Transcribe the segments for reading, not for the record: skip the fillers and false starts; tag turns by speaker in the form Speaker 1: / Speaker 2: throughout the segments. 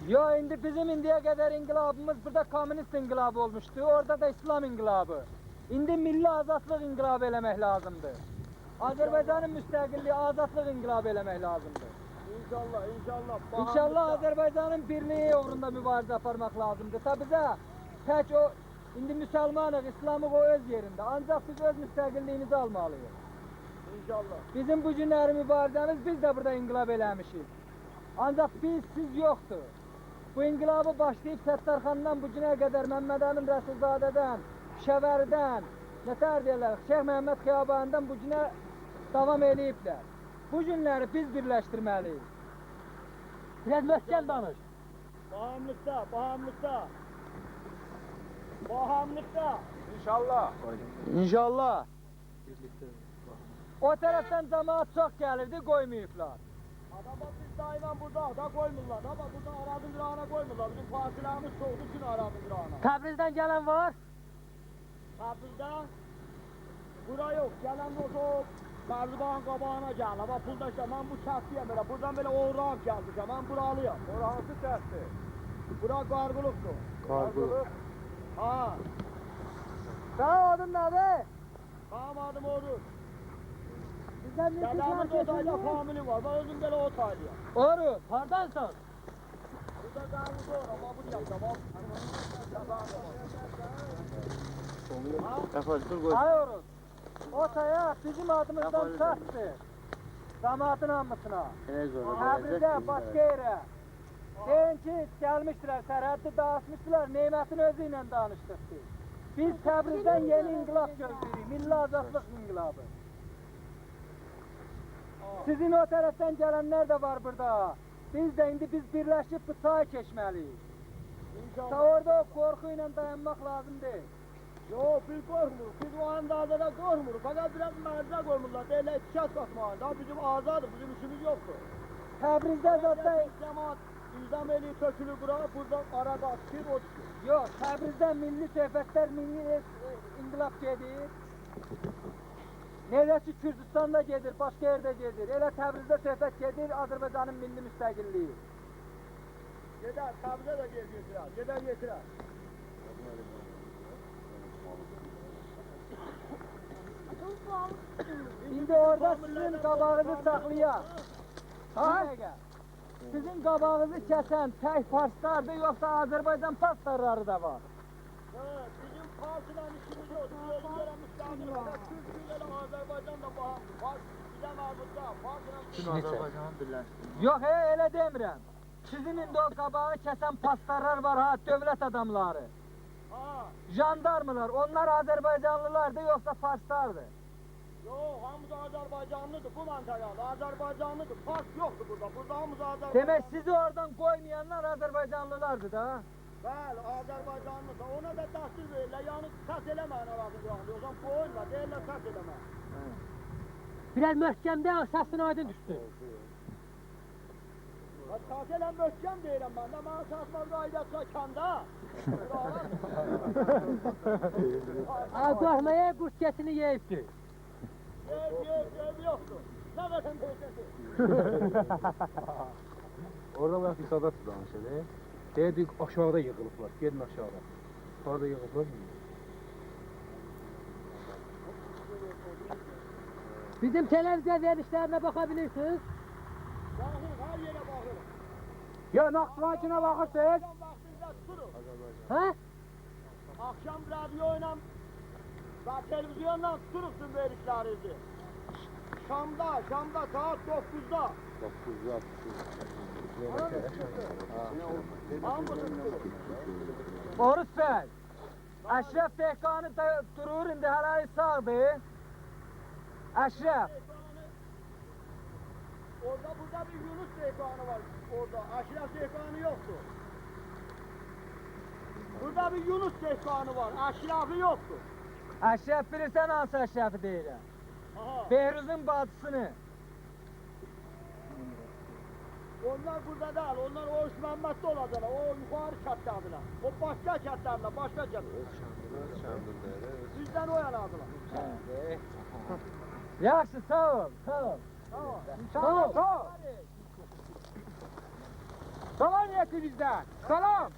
Speaker 1: Yo, indi bizim indiye kadar inkılabımız burada komünist inkılabı olmuştu. Orada da İslam inkılabı. İndi milli azatlık inkılabı eləmək lazımdır. Azerbaycanın müstəqilliği azatlık inkılabı eləmək lazımdır.
Speaker 2: İnşallah, inşallah.
Speaker 1: İnşallah Azerbaycanın birliği uğrunda mübarizə aparmaq lazımdır. Ta bizə tək o, indi müsəlmanıq, İslamıq o öz yerində. Ancaq biz öz müstəqilliyimizi almalıyıq.
Speaker 2: İnşallah.
Speaker 1: Bizim bu günləri mübarizəmiz, biz də burada inqilab eləmişik. Ancaq biz, siz yoxdur. Bu inqilabı başlayıb Səttarxandan bu günə qədər Məmməd Əmin Rəsulzadədən, Şəvəridən, nətər deyirlər, Şeyx Məhəmməd Xiyabanından bu günə davam eləyiblər. Bu günləri biz birləşdirməliyik.
Speaker 3: Biraz möhkəm danış.
Speaker 2: Bahamlıkta, bahamlıkta. Bahamlıkta.
Speaker 4: İnşallah.
Speaker 1: İnşallah. O tərəfdən cəmaat çox gəlirdi, qoymayıblar.
Speaker 2: Adama biz daima burada da koymurlar. Ama burada aradın qırağına koymurlar. Bizim fasiləmiz çoxdur ki aradın qırağına.
Speaker 3: Təbrizdən gələn var.
Speaker 2: Təbrizdə bura yox. Gələn o Mərzibağın qabağına gəl. Ama pulda işte mən bu kəsdiyəm belə. Buradan belə oğraq gəlmişəm. Mən buralıyam.
Speaker 4: Ora hansı kəsdi?
Speaker 2: Bura qarqılıqdır.
Speaker 4: Qarqılıq.
Speaker 2: Ha.
Speaker 1: Sağ adın nədir?
Speaker 2: Tamam adım odur.
Speaker 1: Bizdən
Speaker 2: Dədəmiz o tayda famili var. Ben özüm belə o taydayam.
Speaker 1: Oru.
Speaker 3: Hardansan?
Speaker 2: Burada qarqılıq var. Ama bunu yapamam.
Speaker 1: Ayırız. O taya bizim adımızdan çattı. Damatın hamısına. Təbrizə, başqa yerə. Deyin ki, gəlmişdilər, sərhəddi dağıtmışdılar, Neymətin özü ilə danışdıq biz. Biz Təbrizdən yeni inqilab gözləyirik, milli azadlıq inqilabı. Sizin o tərəfdən gələnlər də var burada. Biz də indi biz birləşib bu çayı keçməliyik. Ta orada o qorxu ilə dayanmaq lazım deyil.
Speaker 2: Yok biz korkmuyoruz. Biz o andada da korkmuyoruz. Fakat biraz mağaza koymuşlar. Böyle çat bakma. Daha bizim azadır. Bizim işimiz yoktu.
Speaker 1: Təbrizdə zaten
Speaker 2: Cemaat İldam eli tökülü bura. Buradan arada askir o çıkıyor.
Speaker 1: yox, Təbrizdə milli söhbətlər, milli inqilab gedir. Necə ki Kürdistanda gedir, başqa yerdə gedir. Elə Təbrizdə söhbət gedir, Azərbaycanın milli müstəqilliyi.
Speaker 2: Gider tabize de getirer. Gider getirer.
Speaker 1: İndi orada sizin qabağınızı saxlayan. Ha? Sizin qabağınızı kəsən tək paslardır, yoxsa Azərbaycan paslarları da var?
Speaker 2: Evet, bizim partilerin işimiz yok. Biz yolu gelen müstahil var. Türkiye'yle Azerbaycan'da var. Bize mağdurda. Partilerin
Speaker 4: Azərbaycanın birləşdirmə.
Speaker 1: Yox, elə demirəm. Sizin indi o qabağı kəsən paslarlar var ha, dövlət adamları.
Speaker 2: Ha.
Speaker 1: Jandarmılar, onlar Azərbaycanlılardır, yoxsa farslardır?
Speaker 2: Yok, hamısı Azerbaycanlıdır. Bu mantıqalı. Azerbaycanlıdır. Fark yoktu burada. Burada hamısı Azerbaycanlı.
Speaker 1: Demək sizi oradan qoymayanlar Azərbaycanlılardır da.
Speaker 2: Bəli, Azərbaycanlıdır. Ona da təhsil verirlər. Yəni səs eləməyin aradın qırağında. O zaman qoyurlar. Deyirlər səs eləmə.
Speaker 3: Biraz möhkəmdə səsin aydın düşdü.
Speaker 2: Səs eləm möhkəm deyirəm mən də. Mənə səsmə qaydətlə kəndə.
Speaker 3: Qorxmaya qurt keçini yeyibdir.
Speaker 2: Ev yoxdur. Nə qədər deyirsən?
Speaker 4: Orada bax isada danışır. Deyir aşağıda yığılıblar. Gedin aşağıda. Orada yığılıblar.
Speaker 3: Bizim televiziya verilişlərinə baxa bilirsiniz.
Speaker 2: Baxın, hər yerə baxırıq.
Speaker 1: Ya Naxçıvankinə baxırsınız?
Speaker 2: Akşam vaxtında tuturuz.
Speaker 3: Hə?
Speaker 2: Akşam radyo ilə və televizyonla tuturuz tüm verilişlərinizi. Şamda saat 9'da.
Speaker 4: 9'da.
Speaker 1: Oruz bəy, Əşrəf Dehqanı da durur, indi hələ sağdır. Əşrəf.
Speaker 2: Burada bir Yunus Dehqanı var orada. Aşraf Dehqanı yoktur. Burada bir Yunus Dehqanı var. Aşrafı yoktur.
Speaker 1: Əşrəf bilirsən hansı Əşrəfi deyirəm?
Speaker 2: Aha.
Speaker 1: Behruzun bacısını.
Speaker 2: Onlar burada değil. Onlar o Məhəmməddə olacaqlar. O yukarı kətdədirlər. O başqa kətdədirlər. Başqa kətdədirlər. Bizdən o yanadılar.
Speaker 1: Yaxşı, sağ ol, sağ ol.
Speaker 2: Tamam.
Speaker 1: Sağ ol, sağ ol. Salam niyeti bizden. Salam.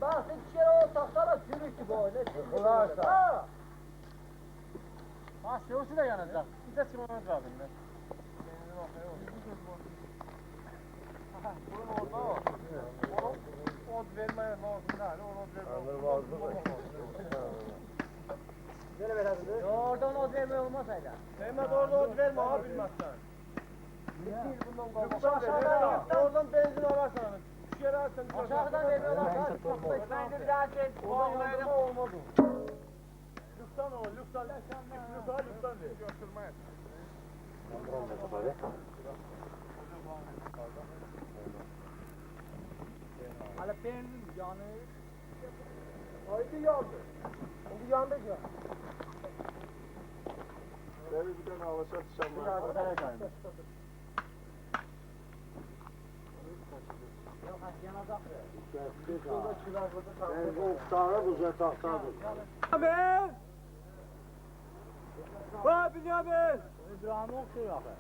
Speaker 1: Bak sen kere o tahtara sürüktü böyle.
Speaker 4: Ularsa.
Speaker 1: Ha şurası da yanacak. Bir de çıkmamız lazım. Bunun orada o. Od vermeye lazım değil. Od vermeye. Oradan od vermeye olmaz hala.
Speaker 2: Mehmet orada ot verme ha bilmezsen.
Speaker 1: Oradan benzin ararsan. Düşer ararsan. Aşağıdan veriyorlar. Ben de bir daha şey bağlayalım.
Speaker 2: Olmaz o. Lütfen o, lütfen. Lütfen ver. Götürmez.
Speaker 1: Hala benzin yanı.
Speaker 2: Haydi yandı.
Speaker 1: Şimdi yandı ya.
Speaker 2: Böyle bir tane havaşa tutacağım.
Speaker 1: Yok yanacak.
Speaker 2: Ben o uçağı buza tahtadır.
Speaker 1: Abi! Bak Bünyamin!
Speaker 2: İbrahim okuyor abi.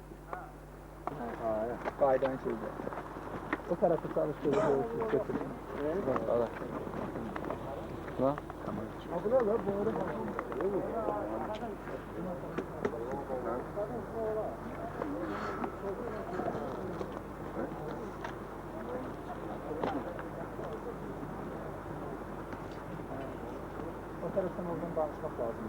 Speaker 1: Kaydan şeyde. O tarafı çalıştırıyor. Götürün. Evet. Tamam. Abi ne var? Doğru. O taraftan oradan danışmak lazım.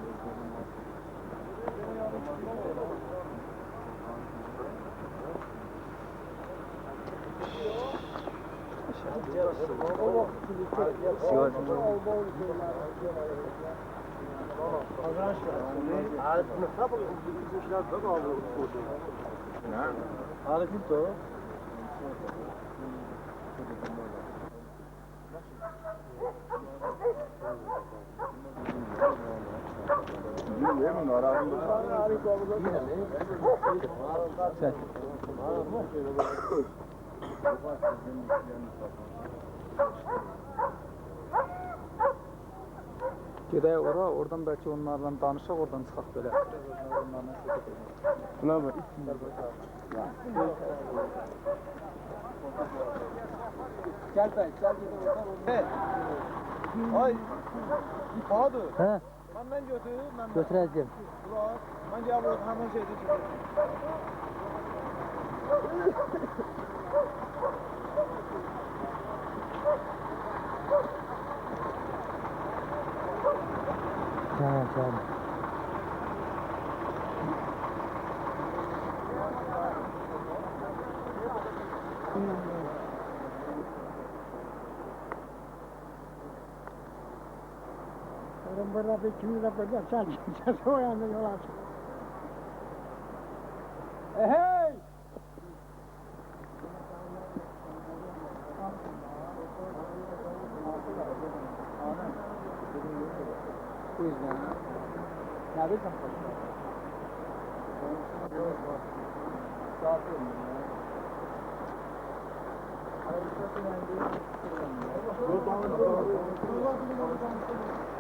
Speaker 1: Gedək ora, oradan bəlkə onlarla danışaq, oradan çıxaq belə. Buna bax. Gəl bəy, gəl gedək oradan.
Speaker 2: Ay, Bahadır.
Speaker 3: Hə,
Speaker 2: Məndən götür, məndən.
Speaker 3: götürəcəm.
Speaker 2: Ulan, mən deyəm orada həmin şeydə çıxır.
Speaker 3: Tamam, tamam.
Speaker 5: Ben burada bir kimi de böyle sen o yana yola çık.
Speaker 1: Hey! Bu yüzden. Ne bileyim başka. Saat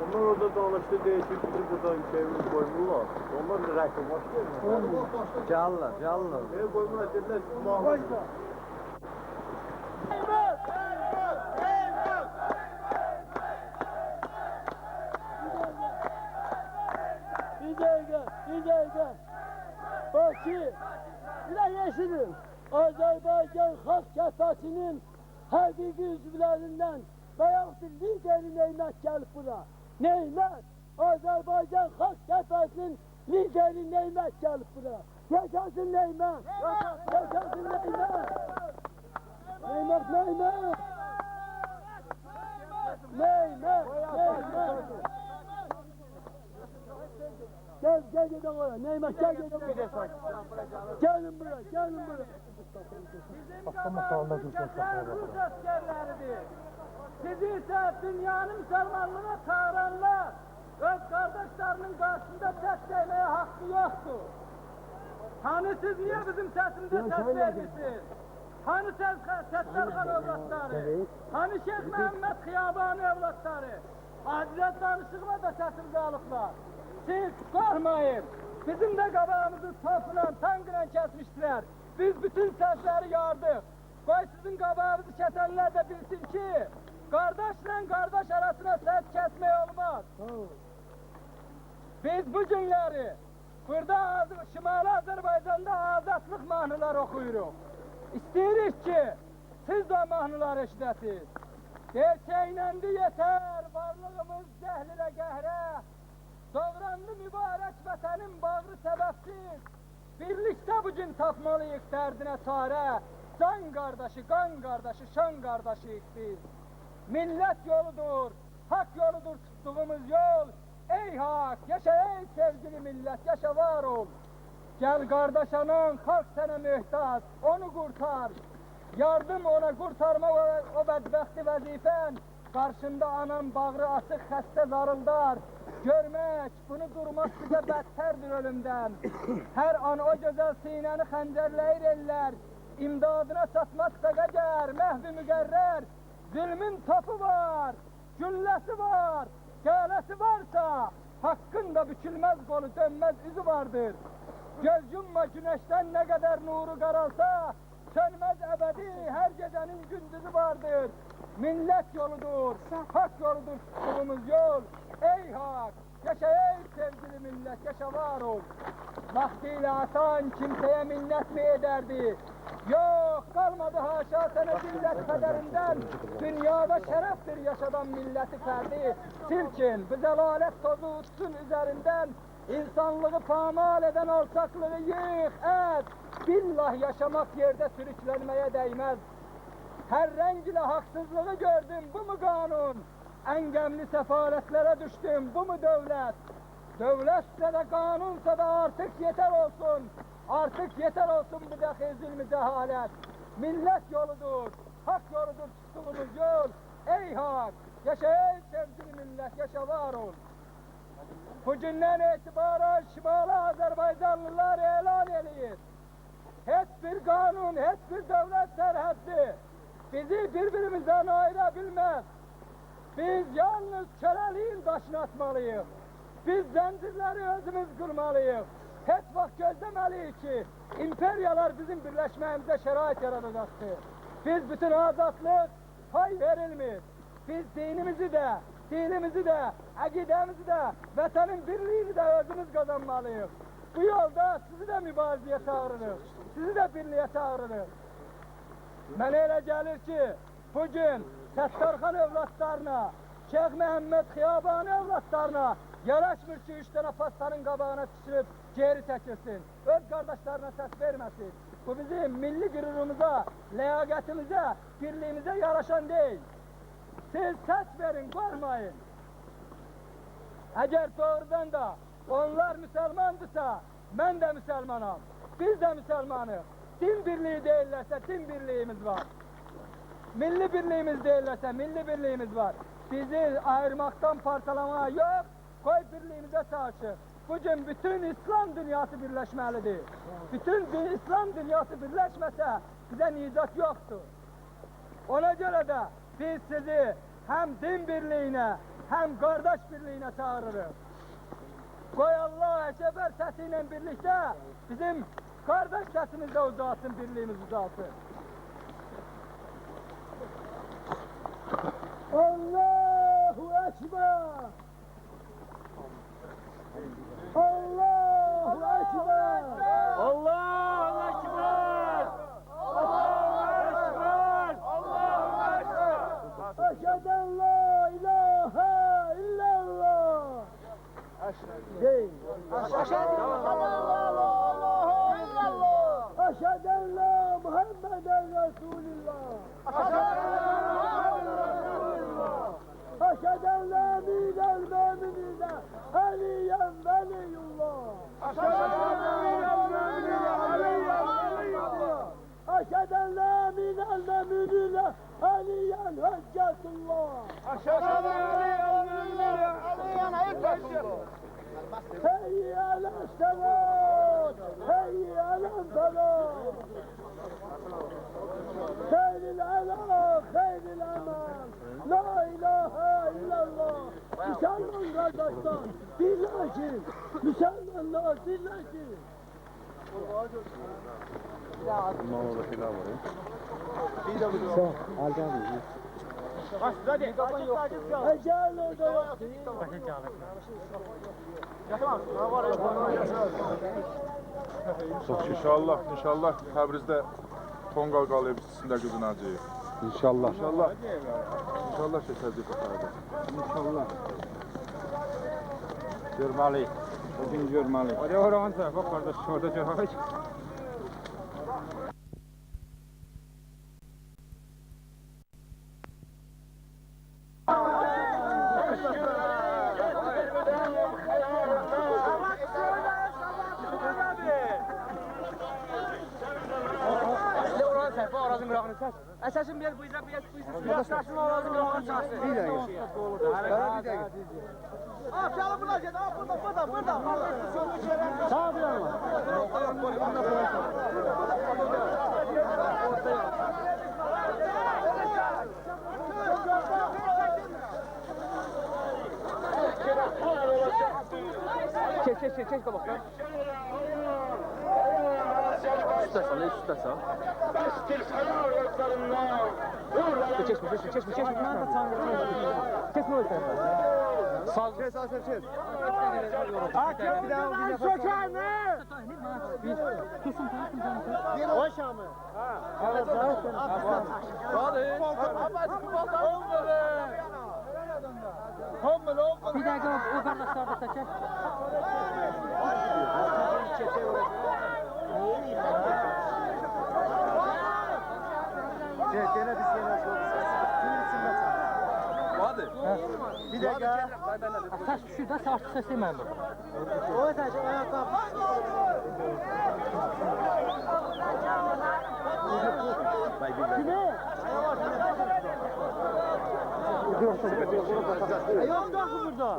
Speaker 2: Onlar orada danıştı, değişik bizi burada şeyimiz koymuyorlar. Onlar da rəqəm başlayır.
Speaker 1: Canlı, canlı.
Speaker 2: Ev koymuyorlar, dediler, mahvoş.
Speaker 5: Güzel. Bak ki, bir de yeşilim. Azerbaycan Halk Cəbhəsinin həqiqi üzvlərindən bayaqdır lideri Neymət gəlib bura. Neymət, Azerbaycan Halk Cəbhəsinin lideri Neymət gəlib bura. Yaşasın Neymət! Yaşasın Neymət! Neymət! Gel gel oraya. Neymət gel oraya. Gelin buraya.
Speaker 1: Rus askerleridir. Sizi ise dünyanın Müslümanlığına çağıranlar öz kardeşlerinin karşısında ses vermeye hakkı yoktur. Hani siz niye bizim sesimize ses vermişsiniz? Hani Settarxan evlatları? Hani Şeyh Mehmet Xiyabani evlatları? Aciz danışıqla da sesimizi alıblar. Siz korkmayın. Bizim de qabağımızı topla, tankla kesmiştiler. Biz bütün sesleri yardık. Qoy sizin qabağınızı kesenler de bilsin ki, kardeşle kardeş arasına ses kesmek olmaz. Biz bu günleri burada Şimali Azerbaycan'da azadlık mahnıları okuyuruq. İsteyirik ki siz de mahnıları eşidəsiz. Gerçeğinendi yeter varlığımız zəhlilə qəhrə. Doğrandı mübarək vətənin bağrı səbəbsiz. Birlikdə bu gün tapmalıyıq dərdinə çarə. Can qardaşı, qan qardaşı, şan qardaşıyıq biz. Millət yoludur, hak yoludur tuttuğumuz yol. Ey hak, yaşa ey sevgili millət, yaşa var ol. Gel kardeş anan, halk sana mühtaç, onu kurtar. Yardım ona kurtarma o bədbəxti vəzifən. Karşında anam bağrı açıq, xəstə zarıldar. Görmək, bunu durmaq sizə bədtərdir ölümdən. Hər an o gözəl sinəni xəncərləyir eller. İmdadına çatmazsa qəgər, məhvi müqərrər. Zülmün topu var, gülləsi var, qələsi varsa, hakkın da bükülməz qolu, dönməz üzü vardır. Göz yumma güneşten ne kadar nuru qaralsa, sönmez ebedi her gecenin gündüzü vardır. Millet yoludur, hak yoludur tuttuğumuz yol. Ey hak, yaşa ey sevgili millet, yaşa var ol. Vaktiyle atan kimseye minnet mi ederdi? Yok, kalmadı haşa sana zillet kaderinden. Dünyada şereftir yaşadan milleti ferdi. Silkin, bu zelalet tozu utsun üzerinden. İnsanlığı pamal eden alçaklığı yık, et. Billah yaşamak yerde sürüklenmeye değmez. Her renk ile haksızlığı gördüm, bu mu kanun? Engemli sefaletlere düştüm, bu mu devlet? Devletse de kanunsa da artık yeter olsun. Artık yeter olsun bu dahi zulmü cehalet. Millet yoludur, hak yoludur tuttuğumuz yol. Ey hak, yaşa ey sevgili millet, yaşa var ol. Bugünden itibaren Şimali Azerbaycanlılar elan eləyir. Hiçbir kanun, hiçbir devlet serhədi bizi birbirimizden ayırabilmez. Biz yalnız köleliğin taşını atmalıyıq. Biz zincirleri özümüz kurmalıyıq. Heç vaxt gözləməliyik ki, imperiyalar bizim birleşməyimizə şərait yaradacaqdır. Biz bütün azadlıq pay verilmir. Biz dinimizi de, dilimizi de, akidemizi de, vatanın birliğini de özümüz kazanmalıyıq. Bu yolda sizi de mübarizeye çağırırıq, sizi de birliğe çağırırıq. Mənə elə gəlir ki, bugün Səttarxan evlatlarına, Şeyh Məhəmməd Xiyabani evlatlarına yaraşmır ki, 3 tane pastanın qabağına düşürüb geri çəkilsin, öz kardeşlerine ses verməsin. Bu bizim milli gürurumuza, ləyaqətimizə, birliğimize yaraşan değil. Siz ses verin, görmeyin. Eğer doğrudan da onlar Müslümandırsa, ben de Müslümanım. Biz de Müslümanız. Din birliği değillerse din birliğimiz var. Milli birliğimiz değillerse milli birliğimiz var. Bizi ayırmaktan parçalamaya yok, koy birliğimize karşı. Bugün bütün İslam dünyası birleşmelidir. Bütün İslam dünyası birleşmese bize nicat yoktur. Ona göre de biz sizi hem din birliğine hem kardeş birliğine çağırırız. Koy Allah Ekber sesiyle birlikte bizim kardeş sesimiz de uzatsın, birliğimiz uzatsın. Allahu Ekber! Allahu Ekber!
Speaker 2: Allahu Ekber! Allahu Ekber! Allahu Ekber!
Speaker 1: Eşhedü en la ilahe illallah! Değil. Eşhedü en la Muhammeden Resulullah! Eşhedü en la minel müminine Aliyen veliyullah! Eşhedü en la minel müminine Aliyen hüccetullah! Hayy ala salat! Hayy ala salat! Hayril ala, hayril amal! La ilahe illallah!
Speaker 2: Müslüman kardeşler, birleşin. Müslümanlar birleşin. Ecel orada yok.
Speaker 6: İnşallah, inşallah Təbrizdə Tonqal qalıb sizin də qızınacaq.
Speaker 4: İnşallah.
Speaker 6: İnşallah. İnşallah keçəcək bu sayede.
Speaker 4: İnşallah. Görmeli. Bugün görmeli. Hadi oranı bak kardeş orada görmeli.
Speaker 1: Əsasın bir bu izə yaşdaşın oğlanın qırağını çaksın. Bir dəqiqə. Qara bir dəqiqə. Gəl buna get. Burada.
Speaker 2: Sağ bir yana.
Speaker 1: Çek bak.
Speaker 4: Üstəsən. Çeşme. Sağ kes.
Speaker 2: Bir daha söker mi? O şamı.
Speaker 3: Bir dakika o kardeşler de seçer.
Speaker 2: Bir dakika.
Speaker 3: Saç şurada saç sesi memur.
Speaker 2: O sadece ayakkabı. Kimi? Yok da burada.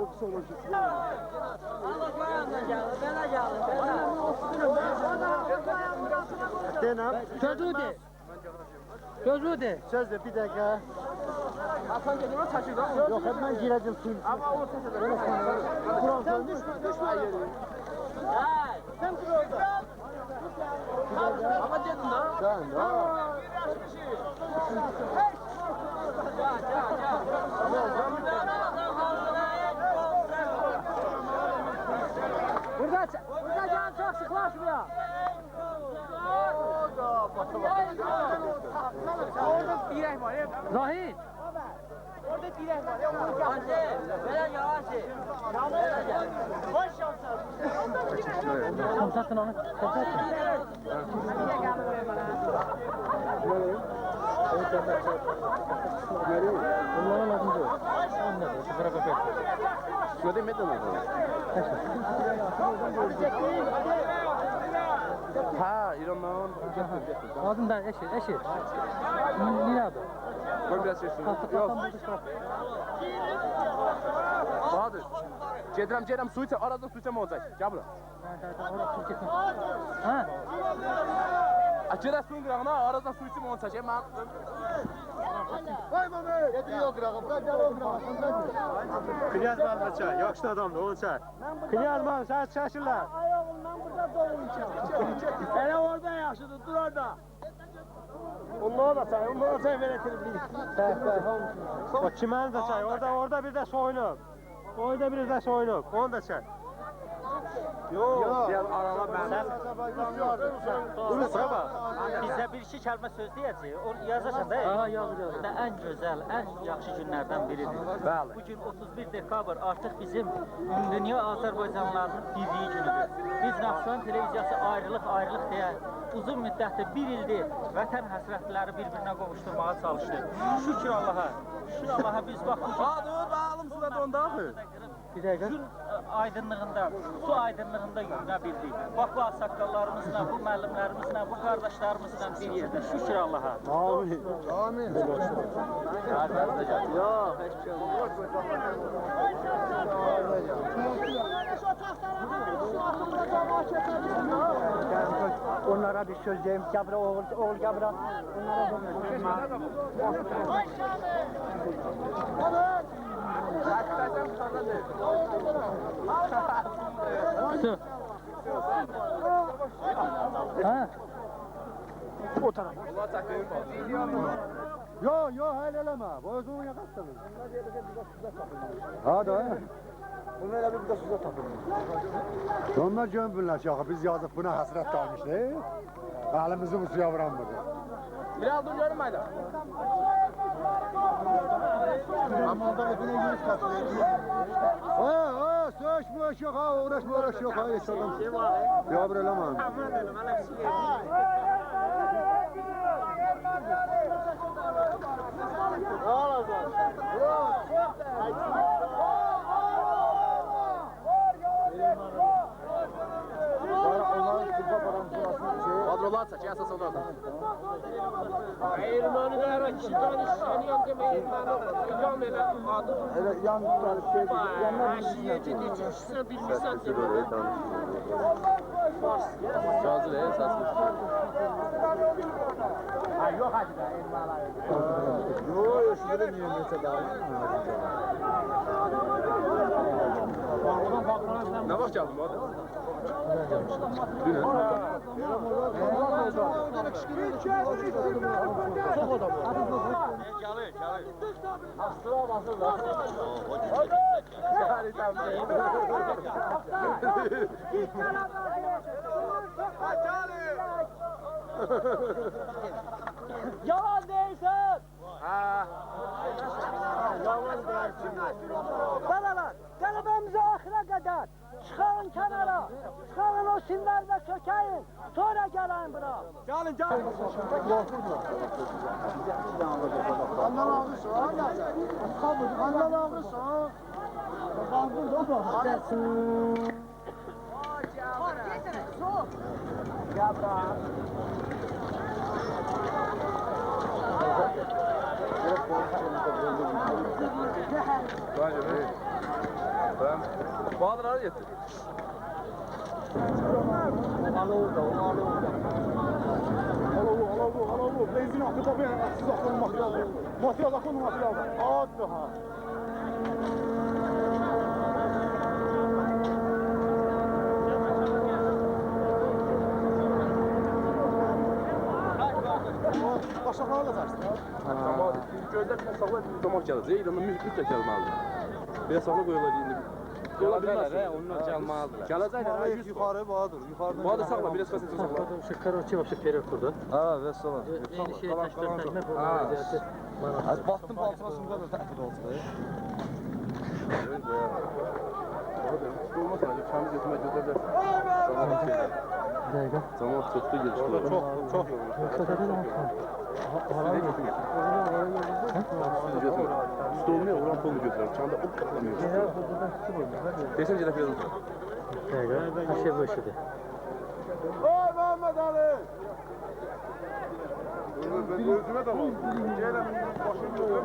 Speaker 2: Denam.
Speaker 3: Gözü de.
Speaker 2: Söz de bir dakika.
Speaker 1: Hasan geliyor çaşır da.
Speaker 2: Yok hemen gireceğim suyun.
Speaker 1: Ama ortada da.
Speaker 2: Kur'an sözmüş. Sen dur orada.
Speaker 1: Ama dedin ha.
Speaker 2: Sen de.
Speaker 3: Burada can çok sıklaşmıyor.
Speaker 1: Orada direk var ya.
Speaker 3: Zahid.
Speaker 1: Orada direk var ya. Anne, böyle yavaş. Boş yapsın.
Speaker 3: Satın onu. Onlara lazım değil. Onlara. Şuraya bakayım.
Speaker 4: Şurada metal oldu. Ha, İran'dan.
Speaker 3: Lazım da eşit. Ne adı?
Speaker 4: Koy biraz sesini.
Speaker 3: Yok.
Speaker 4: Bahadır. Gedirəm, su içə, arada su içəm olacaq. Gəl bura.
Speaker 3: Ha?
Speaker 4: Gedər suyun qırağına, arada su içəm olacaq. Mən...
Speaker 2: Vay baba. Getiriyor kırağı.
Speaker 5: Kınyaz var çay. Yaxşı adamdır, onu çay. Kınyaz var, sen şaşırlar.
Speaker 2: Ayağımdan burada doğmayacağım. Hele orada yaşlıdır, dur orada. Onlara da çay veretirim bir.
Speaker 5: O çimen de çay, orada bir de soyunuk. Orada bir de soyunuk, onu da çay.
Speaker 2: Yok.
Speaker 5: Gel arala ben.
Speaker 2: Dur sıra bak.
Speaker 7: Bizə bir iki kəlmə söz deyəcək. Onu yazacaqsan da.
Speaker 3: Ha, yazır.
Speaker 7: Və ən gözəl, ən yaxşı günlərdən biridir.
Speaker 4: Bəli.
Speaker 7: Bugün 31 dekabr artıq bizim dünya Azərbaycanlılarının birliyi günüdür. Biz Naxçıvan televiziyası ayrılıq deyə uzun müddətdir, bir ildir vətən həsrətləri bir-birinə qovuşturmağa çalışdıq. Şükür Allaha biz bax bu
Speaker 4: Bağlım suda dondu axı.
Speaker 3: Bir dakika.
Speaker 7: gün aydınlığında, su aydınlığında yürünə bildik. Bax bu ağsaqqallarımızla, bu müəllimlərimizlə, bu qardaşlarımızla bir yerdə. Şükür Allaha.
Speaker 2: Amin. Amin. Yok, hiçbir şey olmaz. Onlara bir söz diyeyim. Cabra oğul cabra. Onlara
Speaker 7: Su. Ha?
Speaker 5: O taraf. Yo yo hayır eleme. Boyozunu yakasın. Hadi ha.
Speaker 1: Bunu elə bir də suza tapın.
Speaker 5: Onlar gömbünlər ki, biz yazıq buna həsrət qalmışdı. Əlimizi bu suya vuranmırdı.
Speaker 6: Biraz dur görüm hayda.
Speaker 5: Amma da hepine yüz katılıyor. Ha, söğüş yok ha, uğraş yok ha, hiç adam. Ya bir eleme.
Speaker 6: Kadrolar çek, esas olar.
Speaker 2: Erməni də hər iki dənə işləyən demə erməni yan elə adı.
Speaker 1: Elə yan tutar şey.
Speaker 2: Hər şeyə ciddi bilmirsən demə.
Speaker 6: Şazı ne esas?
Speaker 2: Ha yox hadi da erməni.
Speaker 1: Yo, şurada niye mesela daha?
Speaker 6: Ne vaxt geldin bu adam? Dünən.
Speaker 1: Çok adam var.
Speaker 7: Gəlir, gəlir.
Speaker 2: Astıra basır da.
Speaker 6: Yani tamam.
Speaker 2: Yalan deyirsən.
Speaker 6: Ha.
Speaker 2: Yalan deyirsən.
Speaker 3: Balalar, qələbəmizə axıra qədər çıxarın kənara, çıxarın o simlərdə çökəyin, sonra gəlin bura.
Speaker 6: Gelin gelin.
Speaker 5: Andan ağrısı, andan ağrısı.
Speaker 6: Ben Bahadır arı getir.
Speaker 5: Alavu, benzin akı da bir siz akılmak lazım. Motor akılmak lazım. Hadi ha. Başaqlara da sarsın.
Speaker 6: Tamam. Gözler biraz sağlar, damak gelecek. İran'dan mütləq gəlməlidir. Biraz sağla qoyular indi. Yola bilməzlər, onlar gəlməlidir. Gələcəklər, ha, 100
Speaker 5: Yukarı Bahadır, yukarıdan.
Speaker 6: Bahadır sağla, biraz kaseti sağla.
Speaker 7: Şu karoçi вообще вперед turde.
Speaker 5: Ha, ve sola.
Speaker 7: Eyni şey təşkil etmək bu
Speaker 6: Ha.
Speaker 7: vəziyyəti.
Speaker 5: Az baktım baltına sumda bir təhvil oldu.
Speaker 6: Olmaz hani, kəndi götürmək gözlərlər.
Speaker 7: Dəqiqə.
Speaker 6: Zaman çoxlu gelişlər.
Speaker 5: Çok yoğun.
Speaker 6: Üstü olmuyor, oran pulunu götürür. Kəndə o qatlamıyor. Desəm gedək biraz.
Speaker 7: Dəqiqə. Hər şey bu işidir.
Speaker 5: Oy Muhammed Ali!
Speaker 6: Ben özüme de var. Gelem başım götürür.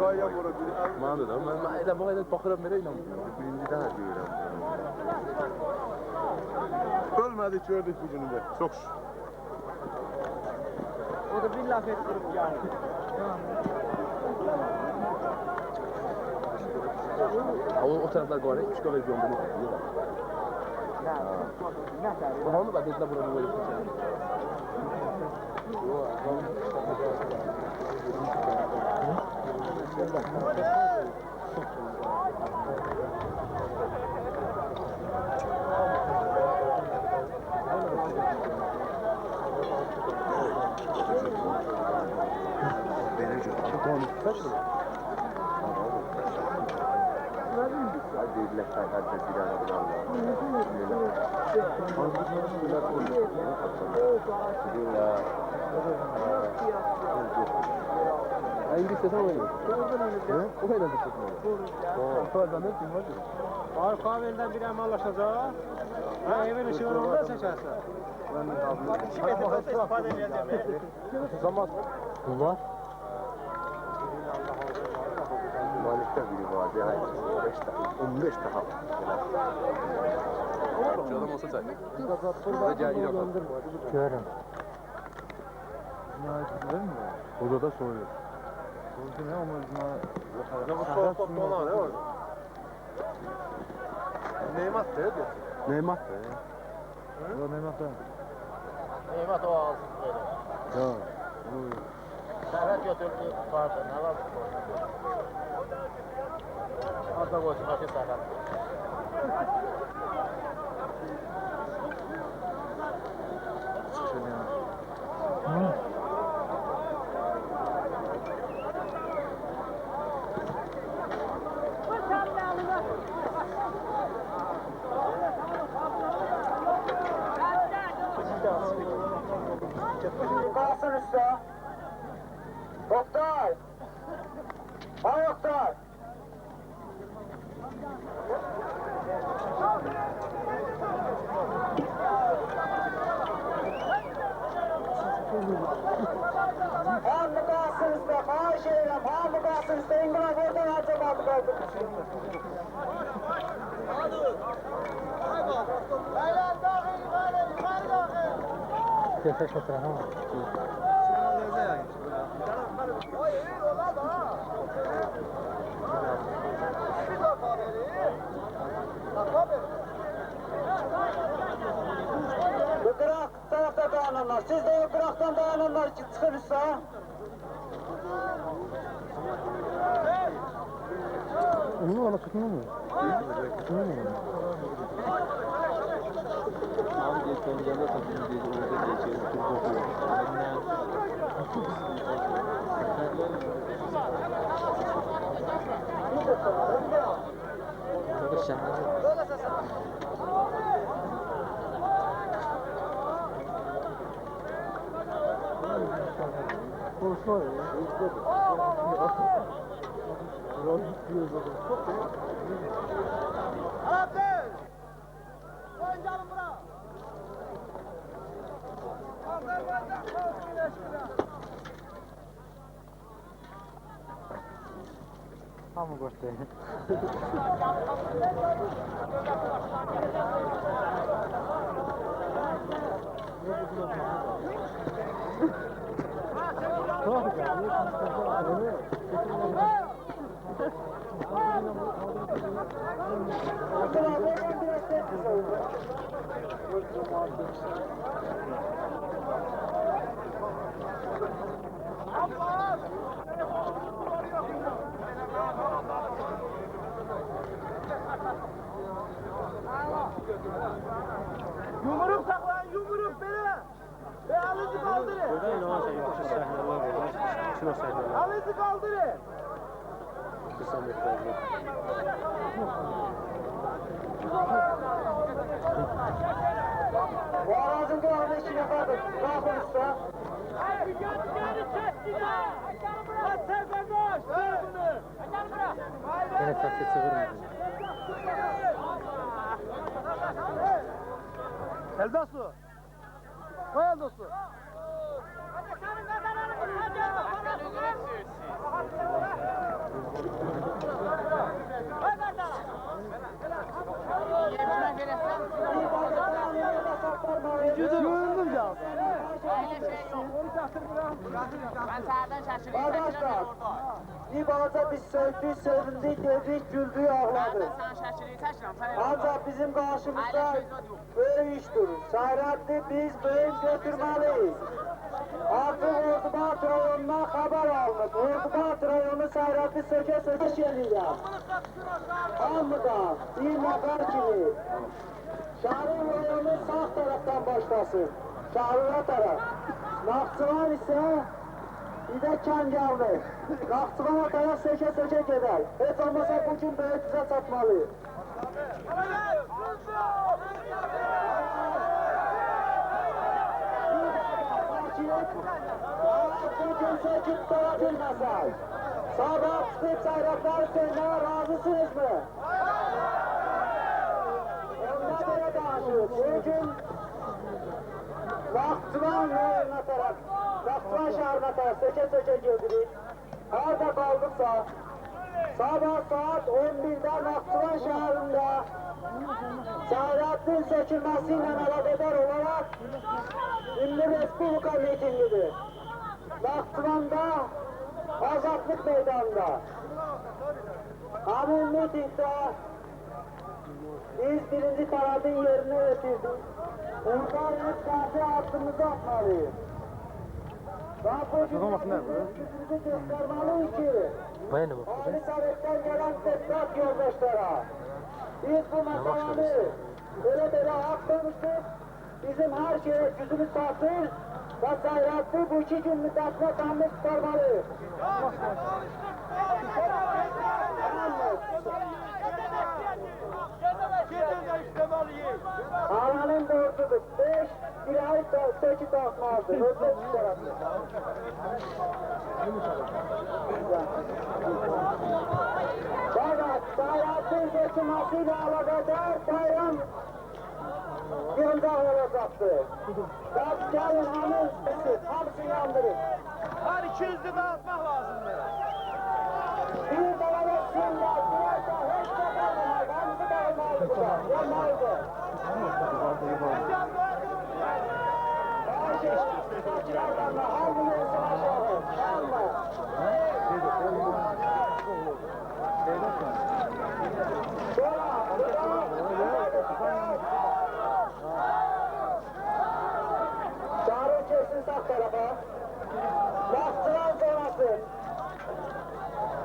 Speaker 6: Dayıya vura bir. Məndə də, mən elə bu qədər baxıram belə inanmıyorum. Birinci daha deyirəm. Ölmədik, gördük bu günü də. Çox şükür.
Speaker 1: O da bir laf ettirip yani.
Speaker 6: O taraflar var, üç kadar gönderiyor. Bu hangi badetler burada böyle tutuyor? Hangi ses oynuyor? O kadar bir ses oynuyor. Oradan ne kim var?
Speaker 5: Arka evden bir emallaşacak. Ha evin ışığını orada seçersin.
Speaker 6: Zaman
Speaker 7: Bunlar
Speaker 6: Malik'ten biri var. Yani 5 dakika, 15 dakika. Şu adam olsa çay. Burada gel yine bak.
Speaker 7: görürüm.
Speaker 6: Burada da soğuyor.
Speaker 4: Ne ama
Speaker 5: Bu soğuk topluğuna ne var? Neymat da ya. Neymat da ya.
Speaker 4: Yok Mehmet abi.
Speaker 2: Neymat o alsın böyle.
Speaker 5: Ya.
Speaker 2: Serhat götürdü vardı. Ne var? Orada koysun bakın Serhat.
Speaker 3: Kalsın usta. Oktay. Hay Oktay. Hamı kalsın usta. Maaş eylem. Hamı kalsın usta. İngilizce oradan harcamadı kaldı. Beyler dağın yukarı dağın.
Speaker 4: Keser keser ha.
Speaker 3: Bu kırak tarafta dayananlar. Siz de o kıraktan dayananlar için çıkırsa.
Speaker 4: Onu ona tutmuyor mu? Tutmuyor mu?
Speaker 6: Abi geç sonunda takımı değil, orada geçelim. Türk okuyor.
Speaker 4: Konuşma ya. Biraz gidiyor zaten.
Speaker 3: Abdül! Koyun canım bura! Azerbaycan Halk Birleşmesi!
Speaker 4: Hamı koştu.
Speaker 3: Yumruk saklayın, yumruk beni! Ve alınızı kaldırın! Alınızı kaldırın! Bu arazın kılavunu içine kaldır. Kalkın usta.
Speaker 4: Yine taksi sıfır.
Speaker 3: Elda su. Koy elda su. Yoruldum ya. Arkadaşlar, bir balaca biz söktük, sevindik, dedik, güldük, ağladık. Ancak bizim karşımızda böyle iş durur. Sayratlı biz böyle götürmeliyiz. Artık Ordubat rayonundan haber aldık. Ordubat rayonu Sayratlı söke geliyor. Hamıda bir nefer kimi. Şahrin rayonu sağ taraftan başlasın. Şahrin'e taraf. Naxçıvan ise bir de Kəngallı. Naxçıvan'a taraf söke gider. Heç olmasa bugün böyük bize çatmalıyız. Bugün söküp doğabilmezler. Sabah çıkıp sayrakları söylemeye razısınız mı? Onda göre danışırız. Bugün Naxçıvan yoluna taraf, Naxçıvan şehrine taraf söke gidirik. Harada kaldıksa sabah saat 11'de Naxçıvan şehrinde Sayratın sökülmesiyle alakadar olarak Ünlü Respublika mitingidir. Naxçıvanda Azadlık Meydanı'nda. Hamin mitingde biz birinci paradın yerine getirdik. Oradan hep karşı adımımızı atmalıyız. Daha gücümüzü göstermeliyiz ki Ali Sovet'ten gelen destek yoldaşlara biz bu meseleni böyle hak konuşup bizim her şeye gücümüz satır ve sayratlı bu 2 gün müddetine kanlı çıkarmalıyız. Ağlanın borcudur. 5 bir ay sökü dağıtmazdır. Öyle çıkarasın. Fakat sayratın geçirmesiyle alakadar bayram yolda olacaktır. Bak gelin hanım sesi, hamsi yandırın.
Speaker 2: Her 200'lü dağıtmak lazımdır.
Speaker 3: Bir delegasyonla buraya hiç de kalmamaz. Hamsi de olmaz burada. Olmazdı. Saçlardan da her gün insan aşağı. Alma. Çağrı çeksin sağ tarafa. Bastıran sonrası.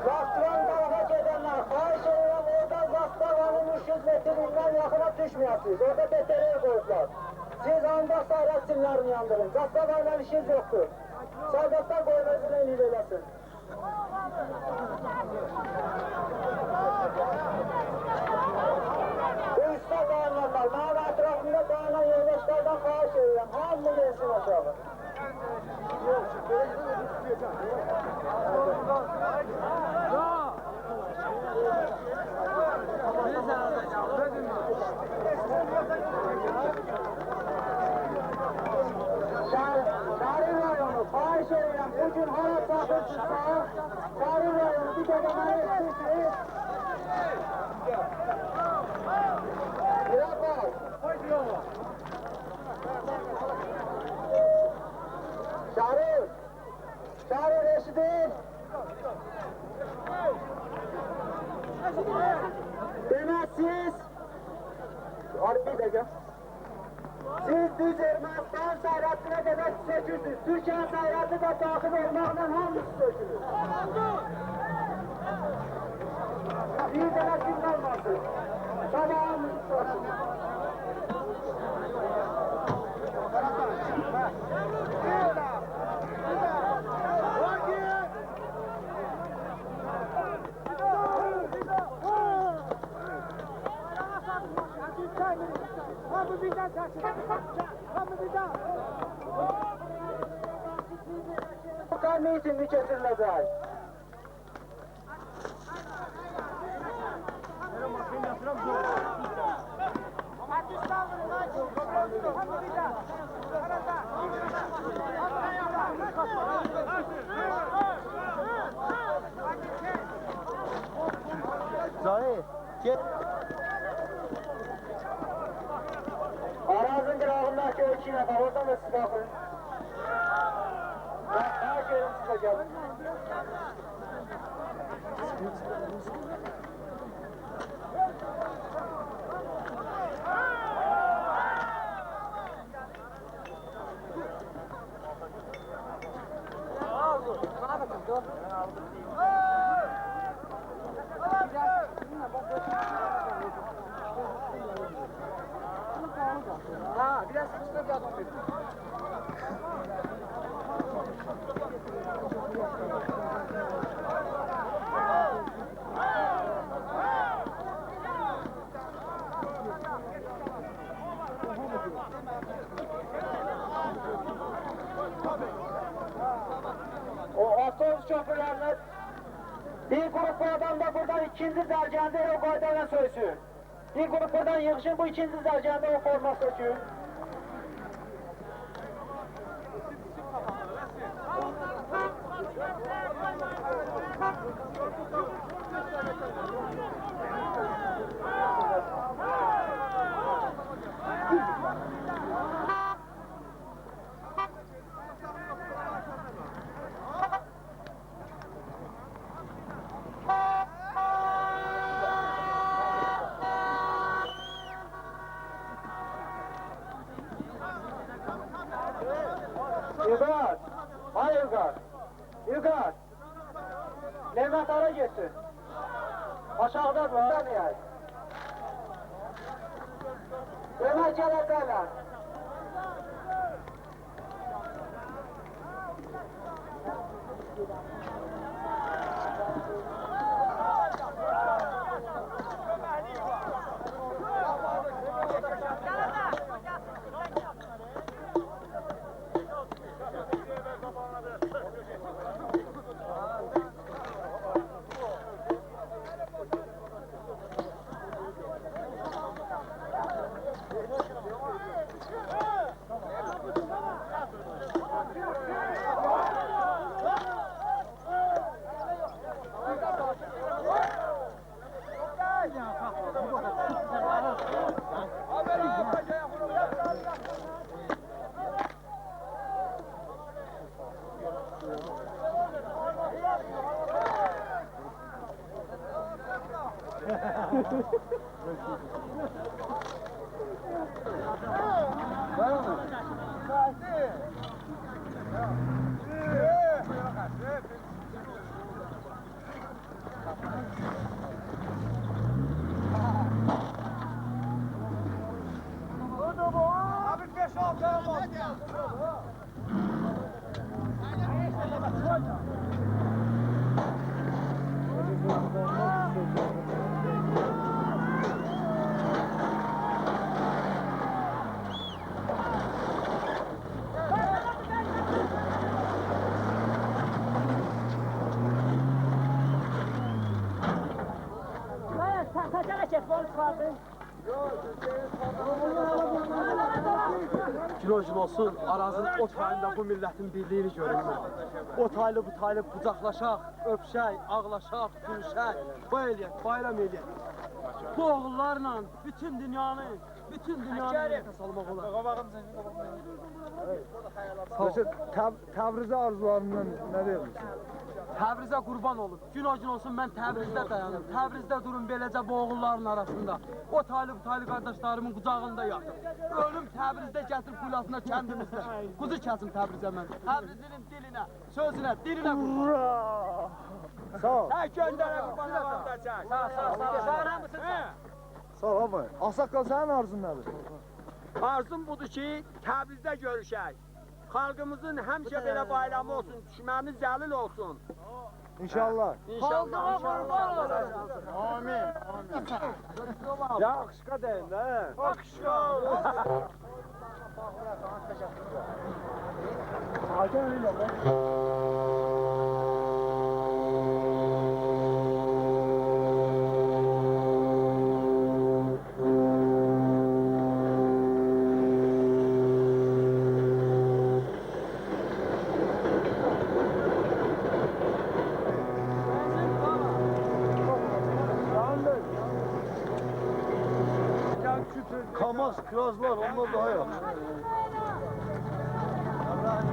Speaker 3: Bastıran tarafa gidenler. Ayşe'yle oradan Zastavan'ın 300 metreliğinden yakına düşmeyesiniz. Orada beteriye koydular. Siz anda sayratçınlarını yandırın. Zastavan'la işiniz yoktur. Sayratlar koymasını en iyi eylesin. Bu üstte dayananlar, mağara etrafında dayanan yoldaşlardan kaç ediyorum. Hamle gelsin aşağı. Şahin rayonu, fahiş ediyorum. Bugün hayat sakınsızsa, Şahin rayonu bir denemeye etmişsiniz. Yapar. Şahin Reşid'in. Demek siz, bir dakika. Siz düz Ermənistan sayratına demek sökürsünüz. Türkiye sayratı da takip olmakla hamısı sökülür. Bir demek gün kalmasın. Sabahımızı sökülür. Bu karne için mi getirilecek?
Speaker 5: Zahir, gel.
Speaker 3: Arazın kırağındaki ölçüne bak, oradan da siz bakın. Her şeyim size gelin. Ha, biraz sıçra bir adam. O otobüs şoförlerine bir grup adam da buradan ikinci zergende o qaydayla söysün. Bir grup buradan yığışın, bu ikinci zergende o forma sökün. Hay Ilgar. Ilgar. Levent ara gitsin. Aşağıda burada mı yani? Ömer gel ederler.
Speaker 2: Kilojun olsun, arazın o tayında bu milletin birliğini görürüm. O taylı bu taylı kucaklaşaq, öpşək, ağlaşaq, gülüşək, bu eləyək, bayram eləyək. Bu oğullarla bütün dünyanı nefes almaq olar.
Speaker 5: Təbrizə arzularından nə verirsin?
Speaker 2: Təbrizə qurban olub. Gün o gün olsun mən Təbrizdə dayanım. Təbrizdə durun beləcə bu oğulların arasında. O taylı bu taylı qardaşlarımın qucağında yatım. Ölüm Təbrizdə gətirib qulasına kəndimizdə. Quzu kəsim Təbrizə mən. Təbrizlinin dilinə, sözünə, dilinə qurban.
Speaker 5: Sağ ol.
Speaker 2: Sən göndərə qurban olam da çək. Sağ mısın?
Speaker 5: Sağ ol abi. Ağsaqqal sənin arzun nədir?
Speaker 2: Arzum budur ki, Təbrizdə görüşək. Xalqımızın həmişə belə bayramı olsun, düşmənimiz zəlil olsun.
Speaker 5: İnşallah.
Speaker 2: İnşallah. Amin.
Speaker 5: Yaxşıqa deyin də.
Speaker 2: Bakışqa.
Speaker 5: Kamaz, kirazlar onlar daha yaxşı.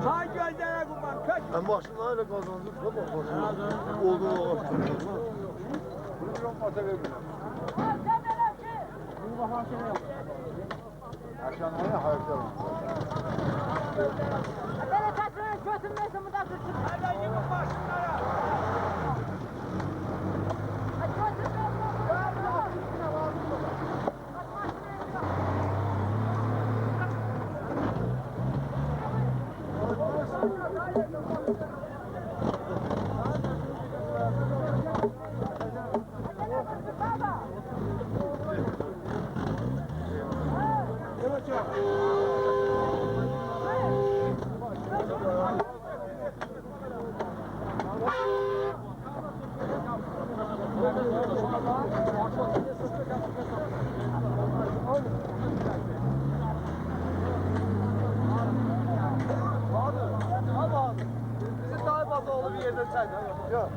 Speaker 2: Hay gözlərə qurban, kök.
Speaker 5: Ben başına öyle kazandım. Bak başına. Olduğu ağaç. Bunu yok mata vermiyor. Aşağıya hayırlı.
Speaker 8: Böyle taşını götürmesin bu da tutsun.
Speaker 2: Hadi yığın başınlara.
Speaker 8: Hadi götürmesin.
Speaker 2: Bizi daha fazla olur bir yerden çay.
Speaker 5: Yok.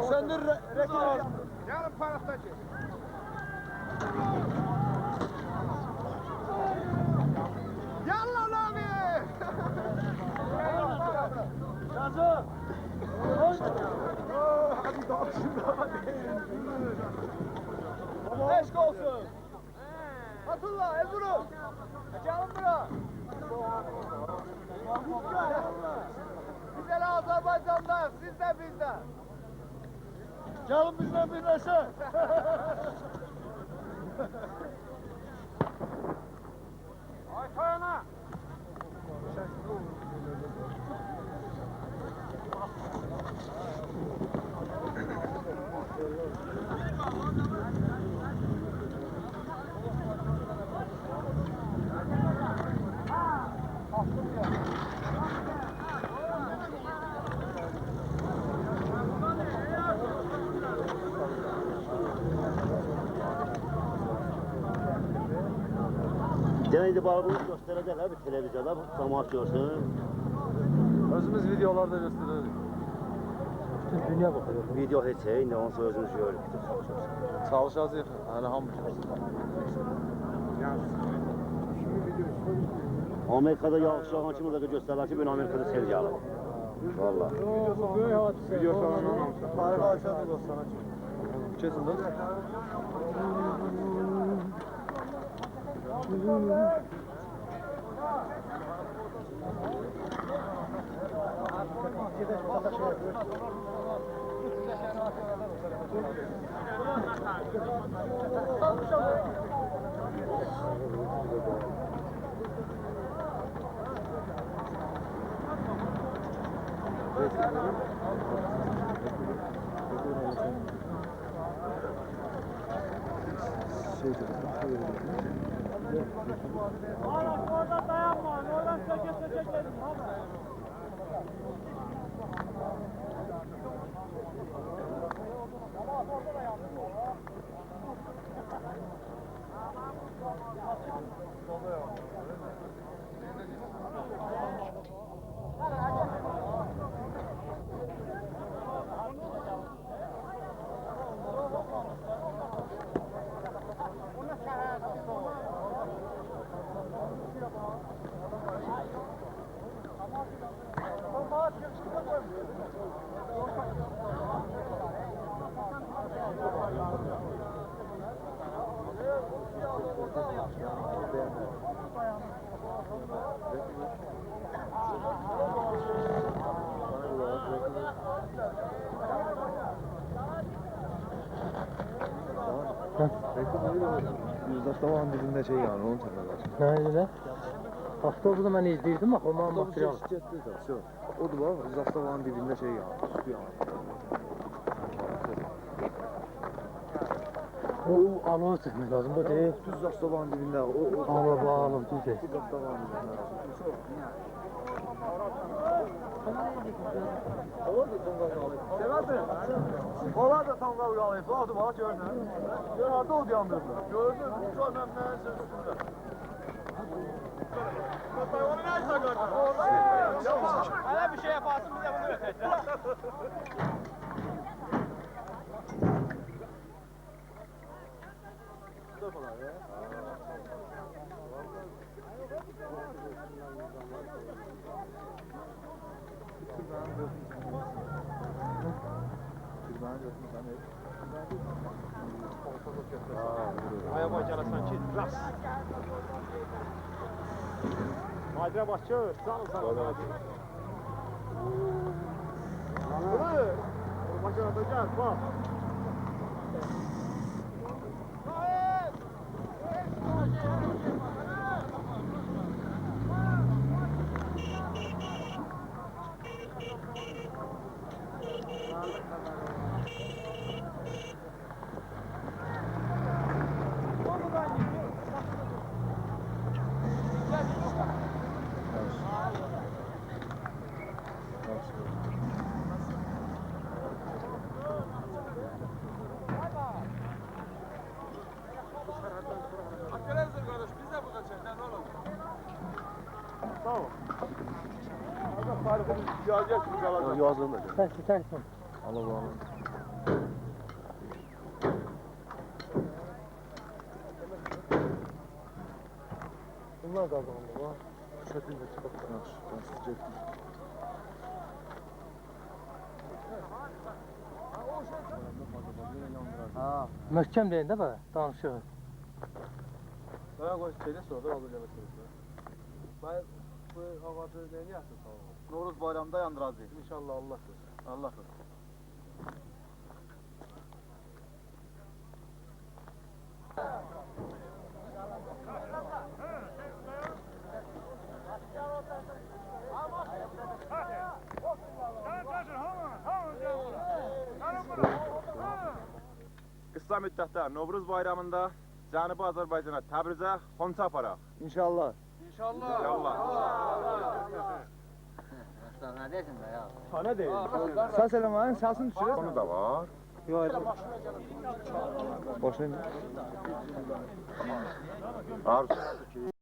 Speaker 2: Söndür reklam.
Speaker 5: Yarın paraftaki. Yallah abi.
Speaker 2: Yazı.
Speaker 5: Hadi daha
Speaker 2: Eşk olsun. Atıllah, el vurun. Gelin bura.
Speaker 5: bizdə. Gəlin bizlə birləşək.
Speaker 2: Ay toyana.
Speaker 3: Deneydi balığını gösterəcəklər bir televiziyada, camaat görsün.
Speaker 5: Özümüz videolarda göstəririk.
Speaker 4: Bütün dünya baxıyor.
Speaker 3: Video heç indi onsuz özümüz görürük.
Speaker 5: Çalışacağıq, hələ hamı.
Speaker 3: Amerikada yağış yağan kimi burada göstərilər ki, ben Amerikada sel yağılır. Valla.
Speaker 4: Bu böyük hadisə.
Speaker 5: Video kanalına almışlar. Harika aşağıda dostlar. Kesin de.
Speaker 2: Orada dayanma, oradan çeke.
Speaker 5: Yüzdaşlamanın dibində şey yani, onu təpələr.
Speaker 4: Nə elə? Avtobusu mən izləyirdim, bax, o mənim material.
Speaker 5: Getdi də, şey. Odur bax, Yüzdaşlamanın dibində şey yani, su yani.
Speaker 4: O alov çıxmaq lazım, bu deyil.
Speaker 5: Düz Zastavanın dibində,
Speaker 4: Alov, düz deyil.
Speaker 5: Zastavanın dibində. Onlar da tonqal uyalayıb, oldu bax, görünür. Gör, harada oldu yandırdılar. Gördüm, bu an mən mənəsə üstündə. Onu nə isə gördüm?
Speaker 2: Hələ bir şey yaparsın, bize bunu ötəcək. Aya bacarasan ki, ras. Madre başçı, sağ ol. Buyur. Bacaracağız, bak.
Speaker 5: Yazdım da.
Speaker 4: Sen.
Speaker 5: Allah Allah.
Speaker 4: Bunlar da aldı, bax.
Speaker 5: Şəkildə çıxıb. Yaxşı, ben sizə getdim.
Speaker 4: Möhkəm deyil də, bax, danışıq.
Speaker 5: Bana qoy şeydə sonra aldı gələsiniz. Ben bu ağacı neyini yaptın sağ olun? Noruz bayramda yandıracağız. İnşallah Allah.
Speaker 6: Allah Qısa müddətdə Novruz bayramında Cənubi Azərbaycana, Təbrizə xonça aparaq.
Speaker 3: İnşallah.
Speaker 6: İnşallah.
Speaker 7: Nə deyirsən də ya?
Speaker 6: Sana deyil.
Speaker 3: Səs eləməyin, səsin düşür.
Speaker 6: Onu da var.
Speaker 3: Yox, boşuna.
Speaker 6: Arzu.